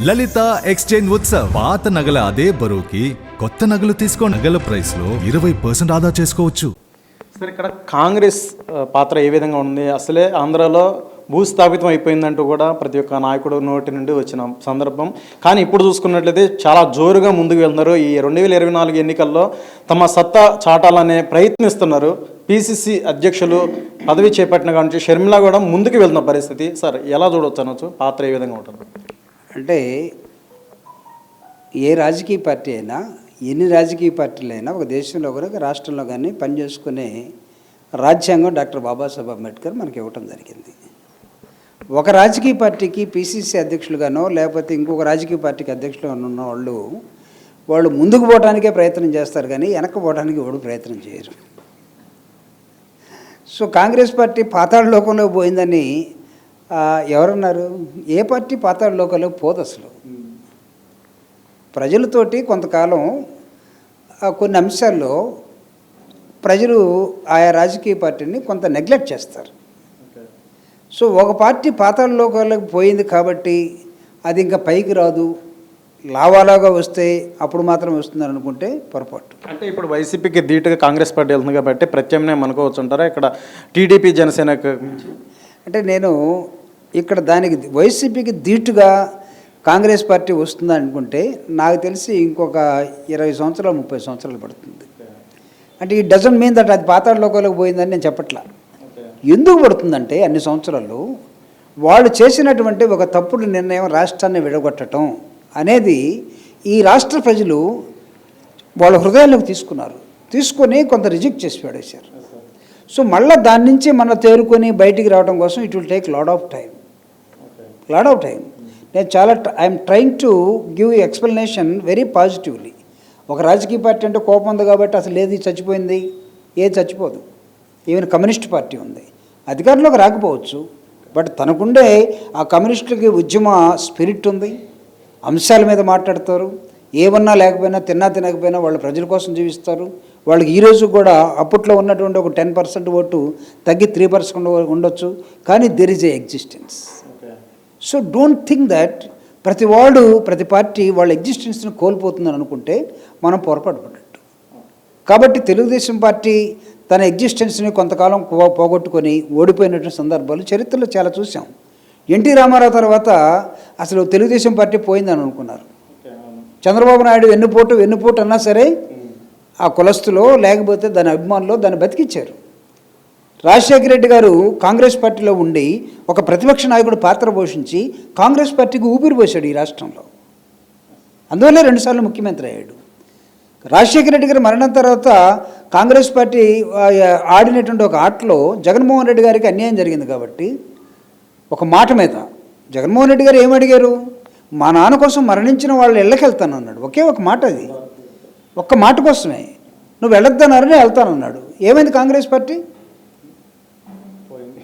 లలిత exchange Utsav. పాత నగల అదే బరువుకి కొత్త నగలు తీసుకో. నగల ప్రైస్ లో 20% ఆదా చేసుకోవచ్చు. సార్, ఇక్కడ కాంగ్రెస్ పాత్ర ఏ విధంగా ఉంది? అసలే ఆంధ్రాలో భూస్థాపితం అయిపోయిందంటూ కూడా ప్రతి ఒక్క నాయకుడు నోటి నుండి వచ్చిన సందర్భం. కానీ ఇప్పుడు చూసుకున్నట్లయితే చాలా జోరుగా ముందుకు వెళ్తున్నారు. ఈ 2024 ఎన్నికల్లో తమ సత్తా చాటాలనే ప్రయత్నిస్తున్నారు. పిసిసి అధ్యక్షులు పదవి చేపట్టిన కానుంచి షర్మిల కూడా ముందుకు వెళ్తున్న పరిస్థితి. సార్, ఎలా చూడవచ్చు అనొచ్చు? పాత్ర ఏ విధంగా ఉంటుంది? అంటే ఏ రాజకీయ పార్టీ అయినా, ఎన్ని రాజకీయ పార్టీలైనా ఒక దేశంలో కానీ ఒక రాష్ట్రంలో కానీ పనిచేసుకునే రాజ్యాంగం డాక్టర్ బాబాసాహెబ్ అంబేద్కర్ మనకి ఇవ్వటం జరిగింది. ఒక రాజకీయ పార్టీకి పిసిసి అధ్యక్షులుగానో లేకపోతే ఇంకొక రాజకీయ పార్టీకి అధ్యక్షులుగా ఉన్న వాళ్ళు ముందుకు పోవడానికే ప్రయత్నం చేస్తారు, కానీ వెనక్కి పోవడానికి ఎవడు ప్రయత్నం చేయరు. సో కాంగ్రెస్ పార్టీ పాతాళ లోకంలో పోయిందని ఎవరన్నారు? ఏ పార్టీ పాతాళ లోకంలో పోదు. అసలు ప్రజలతోటి కొంతకాలం కొన్ని అంశాల్లో ప్రజలు ఆయా రాజకీయ పార్టీని కొంత నెగ్లెక్ట్ చేస్తారు. సో ఒక పార్టీ పాతాళ లోకాలకు పోయింది కాబట్టి అది ఇంకా పైకి రాదు, లావాలాగా వస్తే అప్పుడు మాత్రం వస్తుందని అనుకుంటే పొరపాటు. అంటే ఇప్పుడు వైసీపీకి ధీటుగా కాంగ్రెస్ పార్టీ వెళ్తుంది కాబట్టి ప్రత్యామ్నాయం అనుకోవచ్చు అంటారా? ఇక్కడ టీడీపీ జనసేనకు అంటే నేను ఇక్కడ దానికి వైసీపీకి ధీటుగా కాంగ్రెస్ పార్టీ వస్తుందని అనుకుంటే నాకు తెలిసి ఇంకొక 20 సంవత్సరాలు 30 సంవత్సరాలు పడుతుంది. అంటే ఈ డజంట్ మీన్ దట్ అది పాతాళ లోకాలకు పోయిందని నేను చెప్పట్లా. ఎందుకు పడుతుందంటే అన్ని సంవత్సరాలు వాళ్ళు చేసినటువంటి ఒక తప్పుడు నిర్ణయం రాష్ట్రాన్ని విడగొట్టడం అనేది ఈ రాష్ట్ర ప్రజలు వాళ్ళ హృదయాల్లోకి తీసుకొని కొంత రిజెక్ట్ చేసి పడేశారు. సో మళ్ళీ దాని నుంచి మన తేరుకొని బయటికి రావడం కోసం it will take lot of time. నేను చాలా I'm trying to give explanation very positively. ఒక రాజకీయ పార్టీ అంటే కోపం ఉంది కాబట్టి అసలు ఏది చచ్చిపోయింది, ఏది చచ్చిపోదు. ఈవెన్ కమ్యూనిస్ట్ పార్టీ ఉంది, అధికారంలోకి రాకపోవచ్చు, బట్ తనకుండే ఆ కమ్యూనిస్టులకి ఉద్యమ స్పిరిట్ ఉంది. అంశాల మీద మాట్లాడతారు, ఏమన్నా లేకపోయినా తినకపోయినా వాళ్ళు ప్రజల కోసం జీవిస్తారు. వాళ్ళకి ఈరోజు కూడా అప్పట్లో ఉన్నటువంటి ఒక 10% ఓటు తగ్గి 3% ఉండొచ్చు, కానీ there is a existence. So don't think that ప్రతి పార్టీ వాళ్ళ ఎగ్జిస్టెన్స్ని కోల్పోతుందని అనుకుంటే మనం పొరపాటు పడ్డట్టు. కాబట్టి తెలుగుదేశం పార్టీ తన ఎగ్జిస్టెన్స్ని కొంతకాలం పోగొట్టుకొని ఓడిపోయినటువంటి సందర్భాలు చరిత్రలో చాలా చూసాం. ఎన్టీ రామారావు తర్వాత అసలు తెలుగుదేశం పార్టీ పోయిందని అనుకున్నారు. చంద్రబాబు నాయుడు వెన్నుపోటు అన్నా సరే ఆ కులస్తులో లేకపోతే దాని అభిమానులు దాన్ని బతికించారు. రాజశేఖర రెడ్డి గారు కాంగ్రెస్ పార్టీలో ఉండి ఒక ప్రతిపక్ష నాయకుడు పాత్ర పోషించి కాంగ్రెస్ పార్టీకి ఊపిరి పోసాడు ఈ రాష్ట్రంలో. అందువల్లే 2 సార్లు ముఖ్యమంత్రి అయ్యాడు. రాజశేఖర రెడ్డి గారి మరణం తర్వాత కాంగ్రెస్ పార్టీ ఆడినటువంటి ఒక ఆటలో జగన్మోహన్ రెడ్డి గారికి అన్యాయం జరిగింది కాబట్టి ఒక మాట మీద జగన్మోహన్ రెడ్డి గారు ఏమడిగారు? మా నాన్న కోసం మరణించిన వాళ్ళు ఇళ్ళకి వెళ్తానన్నాడు. ఒకే ఒక మాట, అది ఒక్క మాట కోసమే. నువ్వు వెళ్ళొద్దన్నారని వెళ్తానన్నాడు. ఏమైంది? కాంగ్రెస్ పార్టీ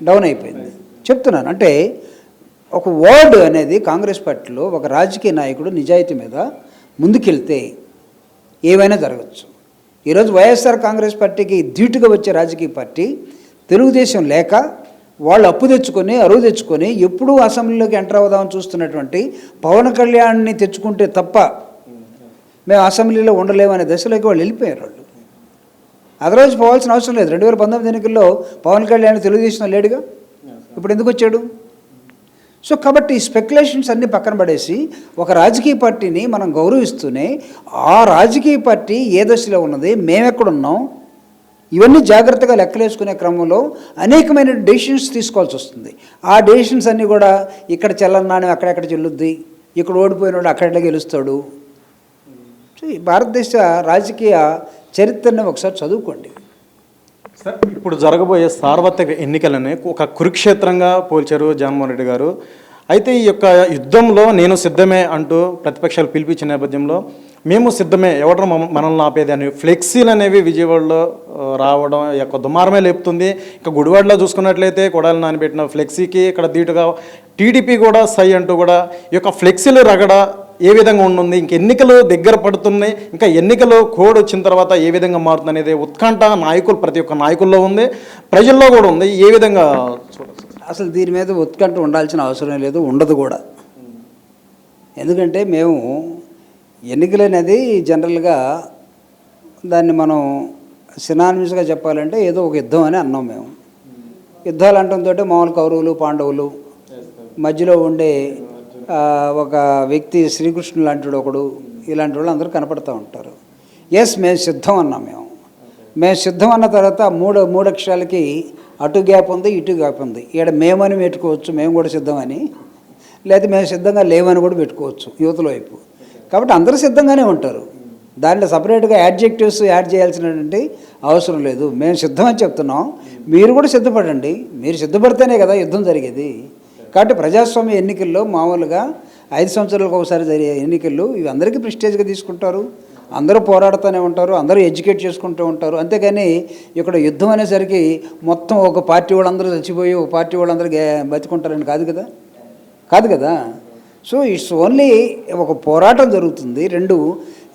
డౌన్ అయిపోయింది. చెప్తున్నాను అంటే ఒక వర్డ్ అనేది కాంగ్రెస్ పార్టీలో ఒక రాజకీయ నాయకుడు నిజాయితీ మీద ముందుకెళ్తే ఏవైనా జరగచ్చు. ఈరోజు వైఎస్ఆర్ కాంగ్రెస్ పార్టీకి ధీటుగా వచ్చే రాజకీయ పార్టీ తెలుగుదేశం లేక వాళ్ళు అప్పు తెచ్చుకొని అరువు తెచ్చుకొని ఎప్పుడూ అసెంబ్లీలోకి ఎంటర్ అవుదామని చూస్తున్నటువంటి పవన్ కళ్యాణ్ని తెచ్చుకుంటే తప్ప మేము అసెంబ్లీలో ఉండలేమనే దశలోకి వాళ్ళు వెళ్ళిపోయారు. అదర్వైజ్ పోవాల్సిన అవసరం లేదు. 2019 ఎన్నికల్లో పవన్ కళ్యాణ్ తెలుగుదేశం లేడుగా, ఇప్పుడు ఎందుకు వచ్చాడు? సో కాబట్టి ఈ స్పెక్యులేషన్స్ అన్నీ పక్కన పడేసి ఒక రాజకీయ పార్టీని మనం గౌరవిస్తూనే ఆ రాజకీయ పార్టీ ఏ దశలో ఉన్నది, మేమెక్కడున్నాం, ఇవన్నీ జాగ్రత్తగా లెక్కలేసుకునే క్రమంలో అనేకమైన డెసిషన్స్ తీసుకోవాల్సి వస్తుంది. ఆ డెసిషన్స్ అన్నీ కూడా ఇక్కడ చెల్లన్నాను అక్కడెక్కడ చెల్లుద్ది, ఇక్కడ ఓడిపోయినాడు అక్కడెక్కడ గెలుస్తాడు. సో ఈ భారతదేశ రాజకీయ చరిత్రను ఒకసారి చదువుకోండి. సార్, ఇప్పుడు జరగబోయే సార్వత్రిక ఎన్నికలని ఒక కురుక్షేత్రంగా పోల్చారు జగన్మోహన్ రెడ్డి గారు. అయితే ఈ యొక్క యుద్ధంలో నేను సిద్ధమే అంటూ ప్రతిపక్షాలు పిలిపించిన నేపథ్యంలో మేము సిద్ధమే, ఎవరు మనల్ని ఆపేది అని ఫ్లెక్సీలు అనేవి విజయవాడలో రావడం యొక్క దుమారమే లేపుతుంది. ఇంకా గుడివాడలో చూసుకున్నట్లయితే కొడాలి నానబెట్టిన ఫ్లెక్సీకి ఇక్కడ ధీటుగా టీడీపీ కూడా సై అంటూ కూడా ఈ యొక్క ఫ్లెక్సీలు రగడ ఏ విధంగా ఉంటుంది, ఇంక ఎన్నికలు దగ్గర పడుతున్నాయి, ఇంకా ఎన్నికలు కోడ్ వచ్చిన తర్వాత ఏ విధంగా మారుతుంది అనేది ఉత్కంఠ ప్రతి ఒక్క నాయకుల్లో ఉంది, ప్రజల్లో కూడా ఉంది. ఏ విధంగా చూడచ్చు? అసలు దీని మీద ఉత్కంఠ ఉండాల్సిన అవసరం లేదు, ఉండదు కూడా. ఎందుకంటే మేము ఎన్నికలు అనేది జనరల్గా దాన్ని మనం సినానిమస్గా చెప్పాలంటే ఏదో ఒక యుద్ధం అని అన్నాం మేము. యుద్ధాలు అంటంతో మామూలు కౌరవులు పాండవులు మధ్యలో ఉండే ఒక వ్యక్తి శ్రీకృష్ణుడు లాంటి ఒకడు ఇలాంటి వాళ్ళు అందరూ కనపడుతూ ఉంటారు. మేము సిద్ధం అన్నాం. మేము సిద్ధం అన్న తర్వాత మూడు అక్షరాలకి అటు గ్యాప్ ఉంది, ఇటు గ్యాప్ ఉంది. ఇక్కడ మేమని పెట్టుకోవచ్చు, మేము కూడా సిద్ధమని, లేదా మేము సిద్ధంగా లేవని కూడా పెట్టుకోవచ్చు యువతల వైపు. కాబట్టి అందరూ సిద్ధంగానే ఉంటారు. దాంట్లో సపరేట్గా యాడ్జెక్టివ్స్ యాడ్ చేయాల్సినటువంటి అవసరం లేదు. మేము సిద్ధమని చెప్తున్నాం, మీరు కూడా సిద్ధపడండి. మీరు సిద్ధపడితేనే కదా యుద్ధం జరిగేది. కాబట్టి ప్రజాస్వామ్య ఎన్నికల్లో మామూలుగా 5 సంవత్సరాలకు ఒకసారి జరిగే ఎన్నికల్లో ఇవి అందరికీ ప్రెస్టేజ్గా తీసుకుంటారు, అందరూ పోరాడుతూనే ఉంటారు, అందరూ ఎడ్యుకేట్ చేసుకుంటూ ఉంటారు. అంతేగాని ఇక్కడ యుద్ధం అనేసరికి మొత్తం ఒక పార్టీ వాళ్ళందరూ చచ్చిపోయి ఒక పార్టీ వాళ్ళందరూ బతికుంటారని కాదు కదా. సో ఇట్స్ ఓన్లీ ఒక పోరాటం జరుగుతుంది.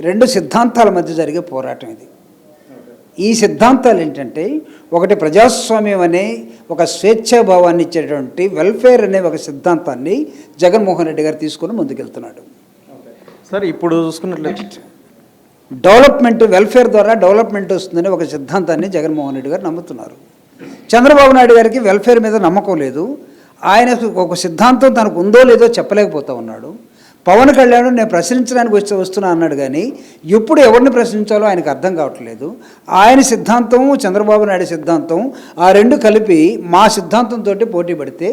రెండు సిద్ధాంతాల మధ్య జరిగే పోరాటం ఇది. ఈ సిద్ధాంతాలు ఏంటంటే, ఒకటి ప్రజాస్వామ్యం అనే ఒక స్వేచ్ఛాభావాన్ని ఇచ్చేటువంటి వెల్ఫేర్ అనే ఒక సిద్ధాంతాన్ని జగన్మోహన్ రెడ్డి గారు తీసుకొని ముందుకెళ్తున్నాడు. సార్ ఇప్పుడు చూసుకున్నట్లయితే డెవలప్మెంట్, వెల్ఫేర్ ద్వారా డెవలప్మెంట్ వస్తుందని ఒక సిద్ధాంతాన్ని జగన్మోహన్ రెడ్డి గారు నమ్ముతున్నారు. చంద్రబాబు నాయుడు గారికి వెల్ఫేర్ మీద నమ్మకం లేదు. ఆయన ఒక సిద్ధాంతం తనకు ఉందో లేదో చెప్పలేకపోతూ ఉన్నాడు. పవన్ కళ్యాణ్ నేను ప్రశ్నించడానికి వస్తున్నా అన్నాడు, కానీ ఎప్పుడు ఎవరిని ప్రశ్నించాలో ఆయనకు అర్థం కావట్లేదు. ఆయన సిద్ధాంతం, చంద్రబాబు నాయుడు సిద్ధాంతం, ఆ రెండు కలిపి మా సిద్ధాంతంతో పోటీ పడితే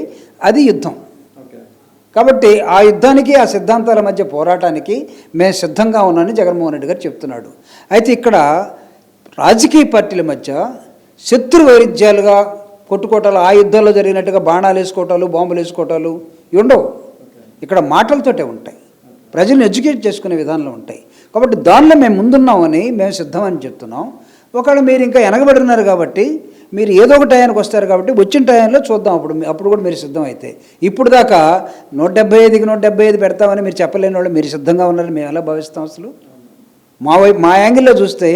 అది యుద్ధం. కాబట్టి ఆ యుద్ధానికి, ఆ సిద్ధాంతాల మధ్య పోరాటానికి మేము సిద్ధంగా ఉన్నామని జగన్మోహన్ రెడ్డి గారు చెప్తున్నాడు. అయితే ఇక్కడ రాజకీయ పార్టీల మధ్య శత్రు వైరుధ్యాలుగా కొట్టుకోవటాలు, ఆ యుద్ధాల్లో జరిగినట్టుగా బాణాలు వేసుకోవటాలు, బాంబులు వేసుకోవటాలు ఇవి ఉండవు. ఇక్కడ మాటలతోటే ఉంటాయి, ప్రజలను ఎడ్యుకేట్ చేసుకునే విధానంలో ఉంటాయి. కాబట్టి దానిలో మేము ముందున్నామని, మేము సిద్ధమని చెప్తున్నాం. ఒకవేళ మీరు ఇంకా వెనకబడినారు కాబట్టి, మీరు ఏదో ఒక టయానికి వస్తారు కాబట్టి వచ్చిన టైంలో చూద్దాం. అప్పుడు కూడా మీరు సిద్ధం అయితే. ఇప్పుడు దాకా 175కి 175 పెడతామని మీరు చెప్పలేని వాళ్ళు మీరు సిద్ధంగా ఉన్నారని మేము ఎలా భావిస్తాం? అసలు మా యాంగిల్లో చూస్తే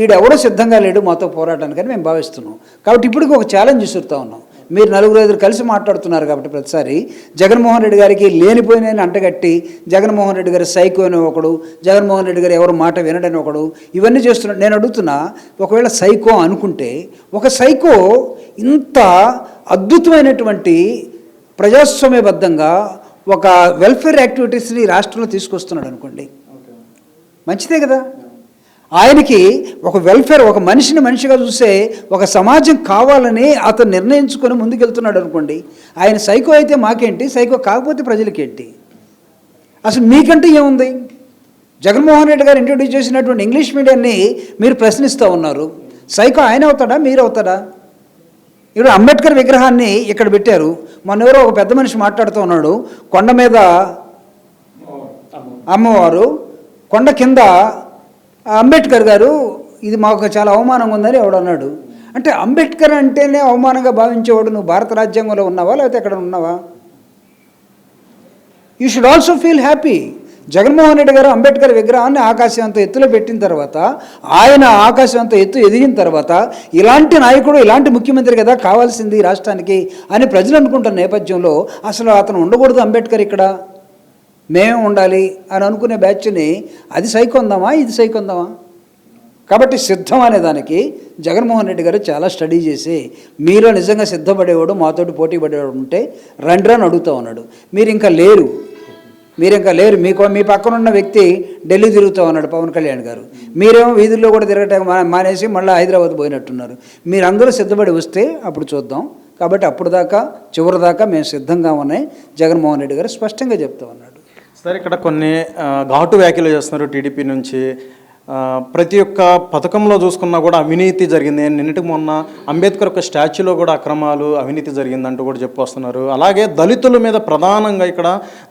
ఈడెవడో సిద్ధంగా లేడు మాతో పోరాటానికని మేము భావిస్తున్నాం. కాబట్టి ఇప్పటికి ఒక ఛాలెంజ్ విసురుతూ ఉన్నాం. మీరు 4-5 కలిసి మాట్లాడుతున్నారు కాబట్టి ప్రతిసారి జగన్మోహన్ రెడ్డి గారికి లేనిపోయిన అంటగట్టి, జగన్మోహన్ రెడ్డి గారి సైకో అని ఒకడు, జగన్మోహన్ రెడ్డి గారు ఎవరు మాట వినడని ఒకడు, ఇవన్నీ చేస్తున్నాడు. నేను అడుగుతున్నా, ఒకవేళ సైకో అనుకుంటే, ఒక సైకో ఇంత అద్భుతమైనటువంటి ప్రజాస్వామ్యబద్ధంగా ఒక వెల్ఫేర్ యాక్టివిటీస్ని రాష్ట్రంలో తీసుకొస్తున్నాడు అనుకోండి, మంచిదే కదా. ఆయనకి ఒక వెల్ఫేర్, ఒక మనిషిని మనిషిగా చూసే ఒక సమాజం కావాలని అతను నిర్ణయించుకొని ముందుకెళ్తున్నాడు అనుకోండి. ఆయన సైకో అయితే మాకేంటి, సైకో కాకపోతే ప్రజలకేంటి? అసలు మీకంటే ఏముంది? జగన్మోహన్ రెడ్డి గారు ఇంట్రొడ్యూస్ చేసినటువంటి ఇంగ్లీష్ మీడియాన్ని మీరు ప్రశ్నిస్తూ ఉన్నారు. సైకో ఆయన అవుతాడా, మీరు అవుతాడా? ఇప్పుడు అంబేద్కర్ విగ్రహాన్ని ఇక్కడ పెట్టారు. మొన్నెవరో ఒక పెద్ద మనిషి మాట్లాడుతూ ఉన్నాడు, కొండ మీద అమ్మవారు, కొండ కింద అంబేద్కర్ గారు, ఇది మాకు చాలా అవమానంగా ఉందని ఎవడన్నాడు. అంటే అంబేద్కర్ అంటేనే అవమానంగా భావించేవాడు నువ్వు భారత రాజ్యాంగంలో ఉన్నావా, లేకపోతే ఎక్కడ ఉన్నావా? You should also feel happy. Jaganmohan Reddy గారు అంబేద్కర్ విగ్రహాన్ని ఆకాశం అంత ఎత్తులో పెట్టిన తర్వాత, ఆయన ఆకాశం అంత ఎత్తు ఎదిగిన తర్వాత, ఇలాంటి నాయకుడు, ఇలాంటి ముఖ్యమంత్రి కదా కావాల్సింది రాష్ట్రానికి అని ప్రజలు అనుకుంటున్న నేపథ్యంలో అసలు అతను ఉండకూడదు అంబేద్కర్, ఇక్కడ మేమే ఉండాలి అని అనుకునే బ్యాచ్ని అది సైకొందామా, ఇది సైకొందామా? కాబట్టి సిద్ధం అనే దానికి జగన్మోహన్ రెడ్డి గారు చాలా స్టడీ చేసి, మీలో నిజంగా సిద్ధపడేవాడు, మాతోటి పోటీ పడేవాడు ఉంటే రండి అని అడుగుతూ ఉన్నాడు. మీరు ఇంకా లేరు. మీ పక్కన ఉన్న వ్యక్తి ఢిల్లీ తిరుగుతూ ఉన్నాడు, పవన్ కళ్యాణ్ గారు. మీరేమో వీధుల్లో కూడా తిరగటం మానేసి మళ్ళీ హైదరాబాద్ పోయినట్టున్నారు. మీరందరూ సిద్ధపడి వస్తే అప్పుడు చూద్దాం. కాబట్టి అప్పుడు దాకా, చివరి దాకా మేము సిద్ధంగా ఉన్నాయి జగన్మోహన్ రెడ్డి గారు స్పష్టంగా చెప్తూ ఉన్నాడు. సార్, ఇక్కడ కొన్ని ఘాటు వ్యాఖ్యలు చేస్తున్నారు టీడీపీ నుంచి. ప్రతి ఒక్క పథకంలో చూసుకున్నా కూడా అవినీతి జరిగింది. నిన్నటికి మొన్న అంబేద్కర్ ఒక స్టాచ్యూలో కూడా అక్రమాలు, అవినీతి జరిగిందంటూ కూడా చెప్పొస్తున్నారు. అలాగే దళితుల మీద ప్రధానంగా ఇక్కడ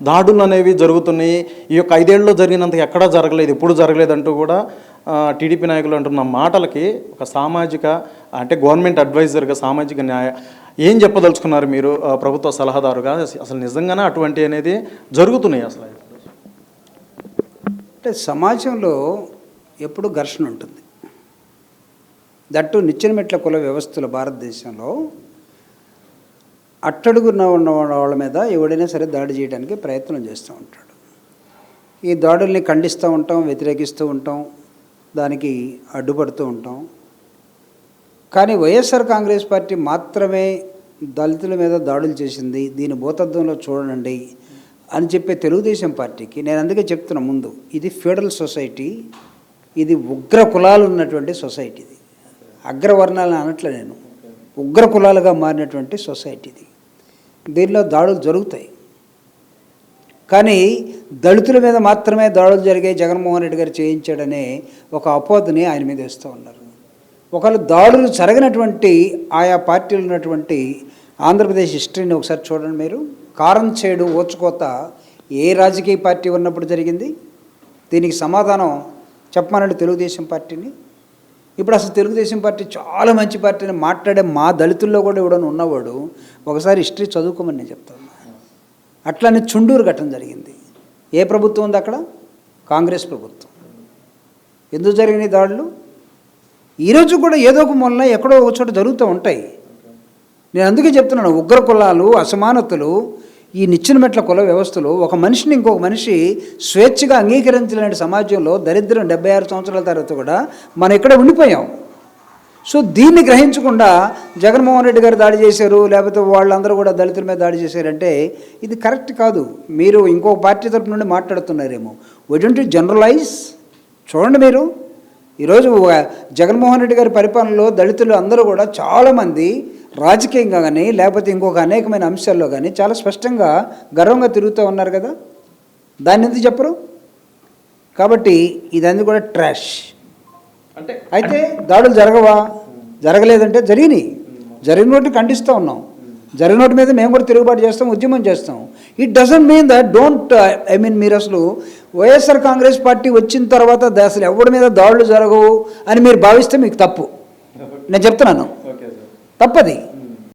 దాడులు అనేవి జరుగుతున్నాయి. ఈ యొక్క 5 ఏళ్ళలో జరిగినంత ఎక్కడా జరగలేదు, ఎప్పుడు జరగలేదంటూ కూడా టీడీపీ నాయకులు అంటున్న మాటలకి ఒక సామాజిక, అంటే గవర్నమెంట్ అడ్వైజర్గా సామాజిక న్యాయ ఏం చెప్పదలుచుకున్నారు మీరు ప్రభుత్వ సలహాదారుగా? అసలు నిజంగానే అటువంటి అనేది జరుగుతున్నాయి అసలు? అంటే సమాజంలో ఎప్పుడు ఘర్షణ ఉంటుంది. దట్టు నిచ్చెన మెట్ల కుల వ్యవస్థలో భారతదేశంలో అట్టడుగున ఉన్న వాళ్ళ మీద ఎవడైనా సరే దాడి చేయడానికి ప్రయత్నం చేస్తూ ఉంటాడు. ఈ దాడుల్ని ఖండిస్తూ ఉంటాం, వ్యతిరేకిస్తూ ఉంటాం, దానికి అడ్డుపడుతూ ఉంటాం. కానీ వైఎస్ఆర్ కాంగ్రెస్ పార్టీ మాత్రమే దళితుల మీద దాడులు చేసింది, దీని భూతత్వంలో చూడండి అని చెప్పే తెలుగుదేశం పార్టీకి నేను అందుకే చెప్తున్నా ముందు, ఇది ఫ్యూడల్ సొసైటీ, ఇది ఉగ్ర కులాలు ఉన్నటువంటి సొసైటీ, ఇది అగ్రవర్ణాలను అనట్లే నేను, ఉగ్ర కులాలుగా మారినటువంటి సొసైటీది. దీనిలో దాడులు జరుగుతాయి. కానీ దళితుల మీద మాత్రమే దాడులు జరిగాయి, జగన్మోహన్ రెడ్డి గారు చేయించాడనే ఒక అపోహని ఆయన మీద వేస్తూ ఉన్నారు. ఒకవేళ దాడులు జరగనటువంటి ఆయా పార్టీలు ఉన్నటువంటి ఆంధ్రప్రదేశ్ హిస్టరీని ఒకసారి చూడండి మీరు. కారం చేడు ఓచుకోత ఏ రాజకీయ పార్టీ ఉన్నప్పుడు జరిగింది? దీనికి సమాధానం చెప్పమనండి తెలుగుదేశం పార్టీని. ఇప్పుడు అసలు తెలుగుదేశం పార్టీ చాలా మంచి పార్టీ అని మాట్లాడే మా దళితుల్లో కూడా ఎవడని ఉన్నవాడు ఒకసారి హిస్టరీ చదువుకోమని నేను చెప్తాను. అట్లానే చుండూరు ఘటన జరిగింది. ఏ ప్రభుత్వం ఉంది అక్కడ? కాంగ్రెస్ ప్రభుత్వం. ఎందుకు జరిగినాయి దాడులు? ఈరోజు కూడా ఏదో ఒక మూలన ఎక్కడో ఒక చోట జరుగుతూ ఉంటాయి. నేను అందుకే చెప్తున్నాను, ఉగ్ర కులాలు, అసమానతలు, ఈ నిచ్చెన మెట్ల కుల వ్యవస్థలు ఒక మనిషిని ఇంకొక మనిషి స్వేచ్ఛగా అంగీకరించలేని సమాజంలో దరిద్రం 76 సంవత్సరాల తర్వాత కూడా మనం ఇక్కడ ఉండిపోయాం. సో దీన్ని గ్రహించకుండా జగన్మోహన్ రెడ్డి గారు దాడి చేశారు, లేకపోతే వాళ్ళందరూ కూడా దళితుల మీద దాడి చేశారంటే ఇది కరెక్ట్ కాదు. మీరు ఇంకో పార్టీ తరపు నుండి మాట్లాడుతున్నారేమో. Why don't you generalise? చూడండి మీరు, ఈరోజు జగన్మోహన్ రెడ్డి గారి పరిపాలనలో దళితులు అందరూ కూడా చాలామంది రాజకీయంగా కానీ లేకపోతే ఇంకొక అనేకమైన అంశాల్లో కానీ చాలా స్పష్టంగా గర్వంగా తిరుగుతూ ఉన్నారు కదా, దాన్ని ఎందుకు చెప్పరు? కాబట్టి ఇదన్నీ కూడా ట్రాష్. అంటే అయితే దాడులు జరగవా? జరగలేదంటే జరిగినాయి, జరిగినోటి ఖండిస్తూ ఉన్నాం, జరిగినోటి మీద మేము కూడా తిరుగుబాటు చేస్తాం, ఉద్యమం చేస్తాం. It doesn't mean that don't మీరు అసలు వైఎస్ఆర్ కాంగ్రెస్ పార్టీ వచ్చిన తర్వాత అసలు ఎవరి మీద దాడులు జరగవు అని మీరు భావిస్తే మీకు తప్పు. నేను చెప్తున్నాను, తప్పది.